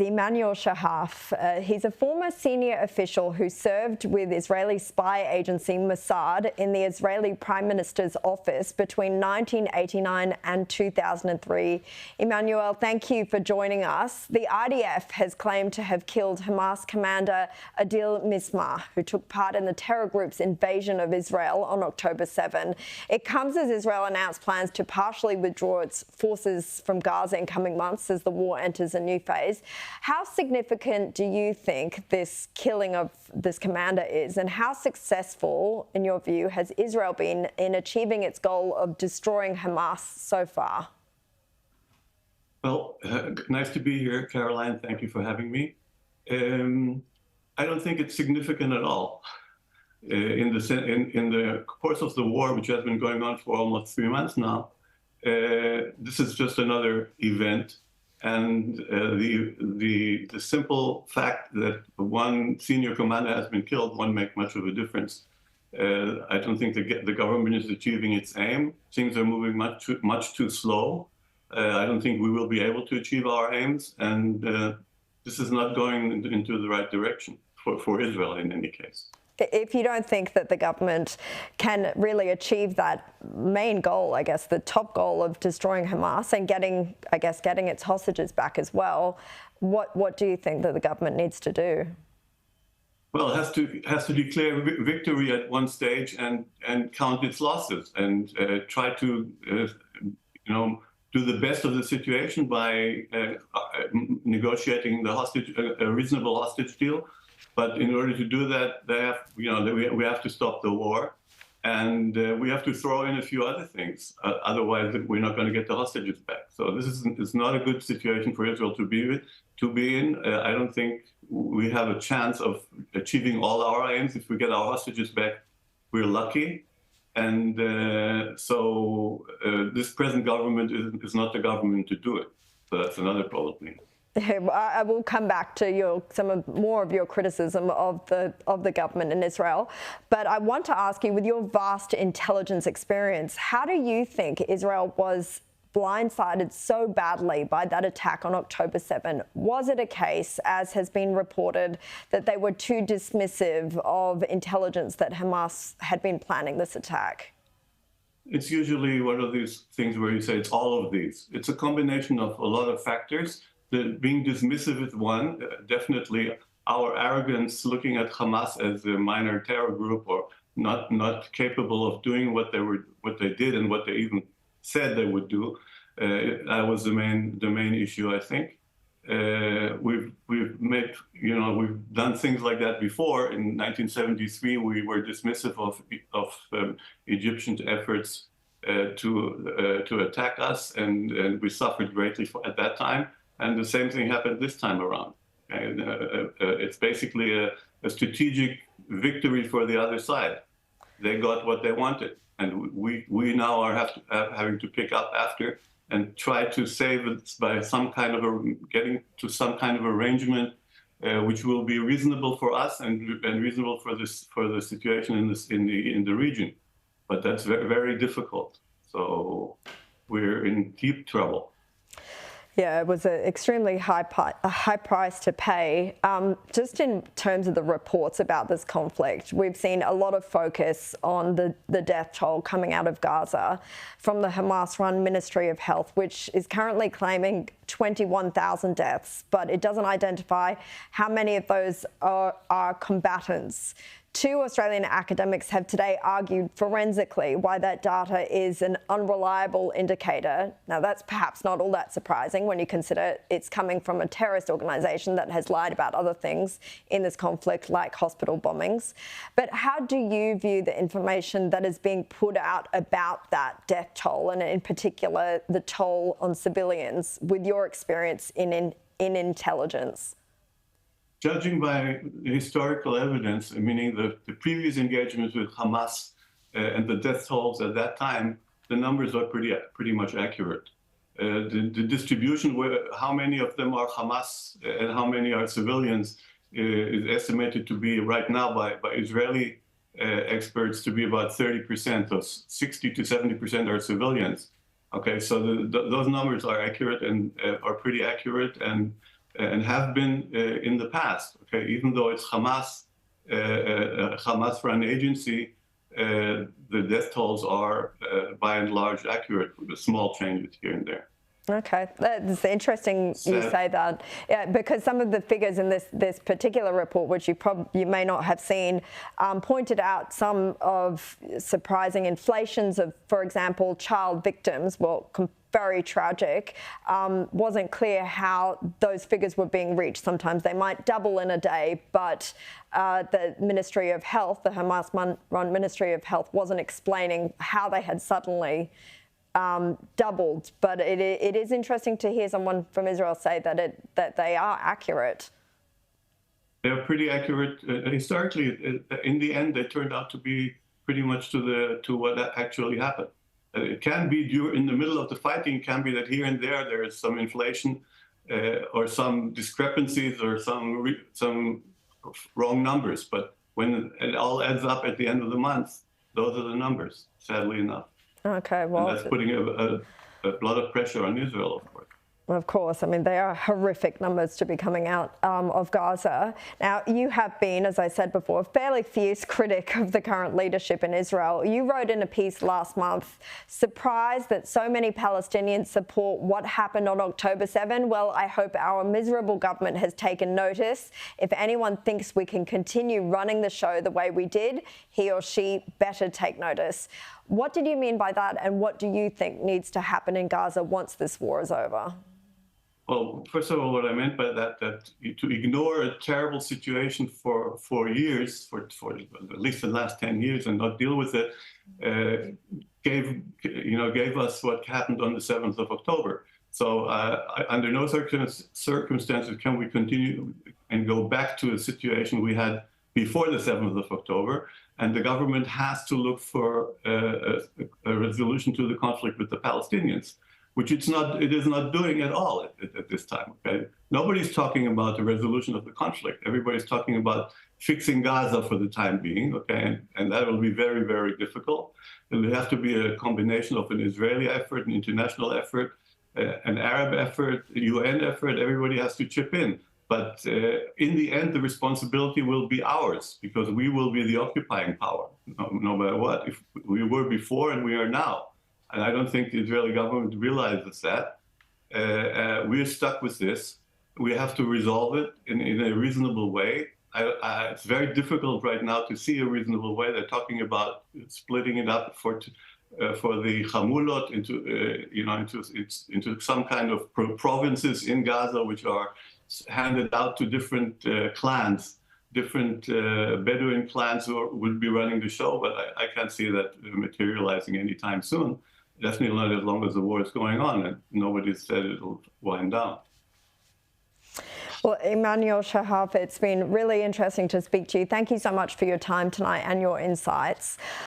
Emanuel Shahaf. He's a former senior official who served with Israeli spy agency Mossad in the Israeli Prime Minister's office between 1989 and 2003. Emanuel, thank you for joining us. The IDF has claimed to have killed Hamas commander Adil Mismah, who took part in the terror group's invasion of Israel on October 7. It comes as Israel announced plans to partially withdraw its forces from Gaza in coming months as the war enters a new phase. How significant do you think this killing of this commander is, and how successful, in your view, has Israel been in achieving its goal of destroying Hamas so far? Well, nice to be here, Caroline. Thank you for having me. I don't think it's significant at all. In the course of the war, which has been going on for almost 3 months now, this is just another event. And the simple fact that one senior commander has been killed won't make much of a difference. I don't think the government is achieving its aim. Things are moving much too slow. I don't think we will be able to achieve our aims, and this is not going into the right direction for Israel in any case. If you don't think that the government can really achieve that main goal, I guess, the top goal of destroying Hamas and getting its hostages back as well, what do you think that the government needs to do? Well, it has to declare victory at one stage and count its losses and try to do the best of the situation by negotiating a reasonable hostage deal. But in order to do that, we have to stop the war, and we have to throw in a few other things. Otherwise, we're not going to get the hostages back. So this is not a good situation for Israel to be in. I don't think we have a chance of achieving all our aims. If we get our hostages back, we're lucky. And so this present government is not the government to do it. So that's another problem. I will come back to more of your criticism of the government in Israel, but I want to ask you, with your vast intelligence experience, how do you think Israel was blindsided so badly by that attack on October 7? Was it a case, as has been reported, that they were too dismissive of intelligence that Hamas had been planning this attack? It's usually one of these things where you say it's all of these. It's a combination of a lot of factors. Being dismissive is one, definitely our arrogance, looking at Hamas as a minor terror group or not capable of doing what they did and what they even said they would do. That was the main issue, I think. We've done things like that before. In 1973, we were dismissive of Egyptian efforts to attack us, and we suffered greatly at that time. And the same thing happened this time around. And it's basically a strategic victory for the other side. They got what they wanted, and we now are having to pick up after and try to save it by getting to some kind of arrangement which will be reasonable for us and reasonable for the situation in the region. But that's very, very difficult. So we're in deep trouble. Yeah, it was an extremely high price to pay. Just in terms of the reports about this conflict, we've seen a lot of focus on the death toll coming out of Gaza from the Hamas-run Ministry of Health, which is currently claiming 21,000 deaths, but it doesn't identify how many of those are combatants. 2 Australian academics have today argued forensically why that data is an unreliable indicator. Now, that's perhaps not all that surprising when you consider it's coming from a terrorist organisation that has lied about other things in this conflict, like hospital bombings. But how do you view the information that is being put out about that death toll, and in particular the toll on civilians, with your experience in intelligence? Judging by historical evidence, meaning the previous engagements with Hamas and the death tolls at that time, the numbers are pretty much accurate. The distribution, how many of them are Hamas and how many are civilians, is estimated to be right now by Israeli experts to be about 30%, so 60 to 70% are civilians. Okay, so those numbers are accurate and are pretty accurate, and and have been in the past. Okay, even though it's Hamas, Hamas-run agency, the death tolls are by and large accurate, with small changes here and there. Okay, that's interesting you say that, because some of the figures in this particular report, which you may not have seen, pointed out some of surprising inflations of, for example, child victims. Well, very tragic. Wasn't clear how those figures were being reached. Sometimes they might double in a day, but the Ministry of Health, the Hamas-run Ministry of Health, wasn't explaining how they had suddenly doubled. But it is interesting to hear someone from Israel say that they are accurate. They're pretty accurate. Historically, in the end, they turned out to be pretty much to what actually happened. It can be in the middle of the fighting. It can be that here and there is some inflation or some discrepancies or some wrong numbers. But when it all adds up at the end of the month, those are the numbers, sadly enough. Okay, well, and that's putting a lot of pressure on Israel, of course. Of course. I mean, they are horrific numbers to be coming out of Gaza. Now, you have been, as I said before, a fairly fierce critic of the current leadership in Israel. You wrote in a piece last month, surprised that so many Palestinians support what happened on October 7? Well, I hope our miserable government has taken notice. If anyone thinks we can continue running the show the way we did, he or she better take notice. What did you mean by that, and what do you think needs to happen in Gaza once this war is over? Well, first of all, what I meant by that to ignore a terrible situation for years, for at least the last 10 years, and not deal with it, gave us what happened on the 7th of October. So under no circumstances can we continue and go back to a situation we had before the 7th of October. And the government has to look for a resolution to the conflict with the Palestinians, which it is not doing at all at this time. Okay, nobody's talking about the resolution of the conflict. Everybody's talking about fixing Gaza for the time being. Okay, and that will be very, very difficult. It will have to be a combination of an Israeli effort, an international effort, an Arab effort, a UN effort. Everybody has to chip in. But in the end, the responsibility will be ours, because we will be the occupying power, no matter what. If we were before and we are now. And I don't think the Israeli government realizes that. We're stuck with this. We have to resolve it in a reasonable way. It's very difficult right now to see a reasonable way. They're talking about splitting it up for the Hamulot into some kind of provinces in Gaza, which are handed out to different clans, different Bedouin clans who would be running the show. But I can't see that materializing anytime soon. Definitely not as long as the war is going on, and nobody's said it'll wind down. Well, Emanuel Shahaf, it's been really interesting to speak to you. Thank you so much for your time tonight and your insights.